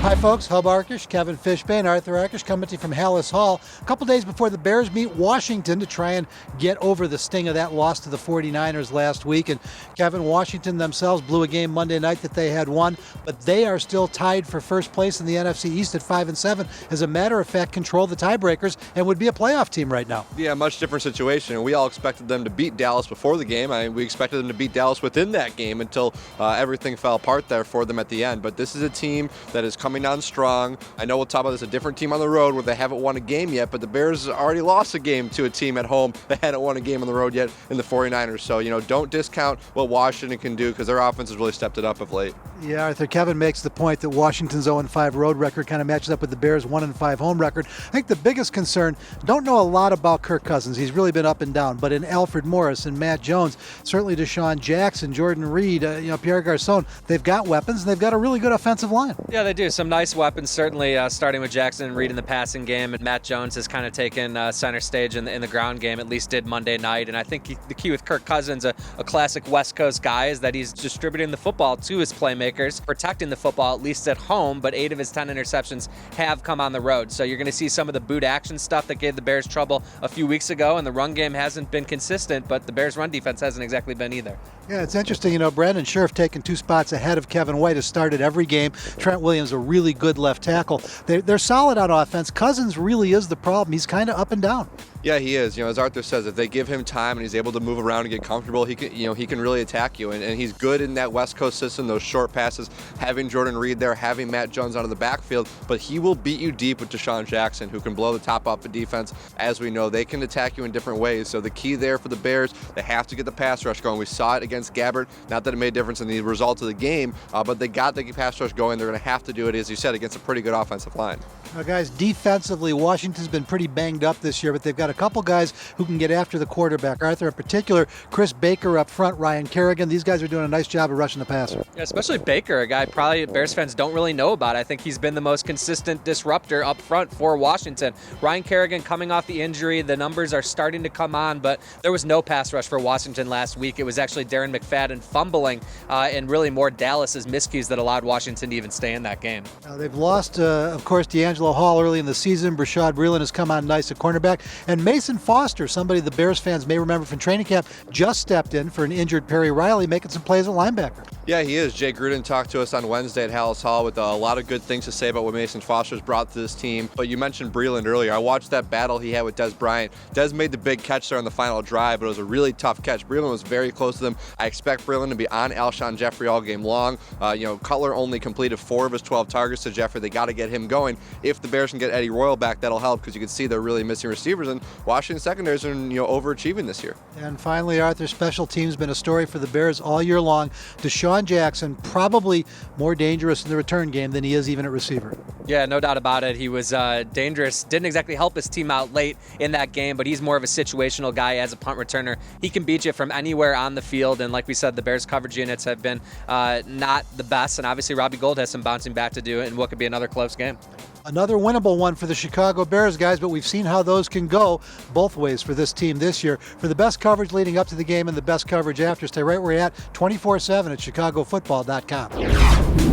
Hi folks, Hub Arkush, Kevin Fishbain, Arthur Arkush coming to you from Halas Hall. A couple days before the Bears meet Washington to try and get over the sting of that loss to the 49ers last week. And Kevin, Washington themselves blew a game Monday night that they had won, but they are still tied for first place in the NFC East at 5-7. As a matter of fact, control the tiebreakers and would be a playoff team right now. Yeah, much different situation. We all expected them to beat Dallas before the game. We expected them to beat Dallas within that game until everything fell apart there for them at the end. But this is a team that is coming on strong. I know we'll talk about this, a different team on the road where they haven't won a game yet, but the Bears already lost a game to a team at home that hadn't won a game on the road yet in the 49ers. So, don't discount what Washington can do because their offense has really stepped it up of late. Yeah, Arthur, Kevin makes the point that Washington's 0-5 road record kind of matches up with the Bears' 1-5 home record. I think the biggest concern, don't know a lot about Kirk Cousins. He's really been up and down, but in Alfred Morris and Matt Jones, certainly Deshaun Jackson, Jordan Reed, Pierre Garçon, they've got weapons and they've got a really good offensive line. Yeah, they do. Some nice weapons, certainly starting with Jackson and Reed in the passing game, and Matt Jones has kind of taken center stage in the ground game, at least did Monday night. And I think the key with Kirk Cousins, a classic West Coast guy, is that he's distributing the football to his playmakers, protecting the football at least at home, but 8 of his 10 interceptions have come on the road. So you're going to see some of the boot action stuff that gave the Bears trouble a few weeks ago, and the run game hasn't been consistent, but the Bears' run defense hasn't exactly been either. Yeah, it's interesting. Brandon Scherff taking 2 spots ahead of Kevin White has started every game. Trent Williams, a really good left tackle. They're solid on offense. Cousins really is the problem. He's kind of up and down. Yeah, he is. As Arthur says, if they give him time and he's able to move around and get comfortable, he can really attack you. And he's good in that West Coast system, those short passes, having Jordan Reed there, having Matt Jones out of the backfield. But he will beat you deep with Deshaun Jackson, who can blow the top off the defense. As we know, they can attack you in different ways. So the key there for the Bears, they have to get the pass rush going. We saw it against Gabbert. Not that it made a difference in the result of the game, but they got the pass rush going. They're going to have to do it, as you said, against a pretty good offensive line. Now, guys, defensively, Washington's been pretty banged up this year, but they've got a couple guys who can get after the quarterback. Arthur in particular, Chris Baker up front, Ryan Kerrigan. These guys are doing a nice job of rushing the passer. Yeah, especially Baker, a guy probably Bears fans don't really know about. I think he's been the most consistent disruptor up front for Washington. Ryan Kerrigan coming off the injury, the numbers are starting to come on, but there was no pass rush for Washington last week. It was actually Darren McFadden fumbling and really more Dallas's miscues that allowed Washington to even stay in that game. Now, they've lost, of course, D'Angelo Hall early in the season. Brashad Breeland has come on nice at cornerback. And Mason Foster, somebody the Bears fans may remember from training camp, just stepped in for an injured Perry Riley, making some plays at linebacker. Yeah, he is. Jay Gruden talked to us on Wednesday at Halas Hall with a lot of good things to say about what Mason Foster's brought to this team. But you mentioned Breeland earlier. I watched that battle he had with Des Bryant. Des made the big catch there on the final drive, but it was a really tough catch. Breeland was very close to them. I expect Breeland to be on Alshon Jeffrey all game long. Cutler only completed 4 of his 12 targets to Jeffrey. They got to get him going. If the Bears can get Eddie Royal back, that'll help because you can see they're really missing receivers, and Washington secondaries are overachieving this year. And finally, Arthur, special teams been a story for the Bears all year long. Deshaun Jackson probably more dangerous in the return game than he is even at receiver. Yeah, no doubt about it. He was dangerous. Didn't exactly help his team out late in that game, but he's more of a situational guy as a punt returner. He can beat you from anywhere on the field, and like we said, the Bears coverage units have been not the best, and obviously Robbie Gould has some bouncing back to do in what could be another close game. Another winnable one for the Chicago Bears, guys, but we've seen how those can go both ways for this team this year. For the best coverage leading up to the game and the best coverage after, stay right where you're at 24/7 at chicagofootball.com.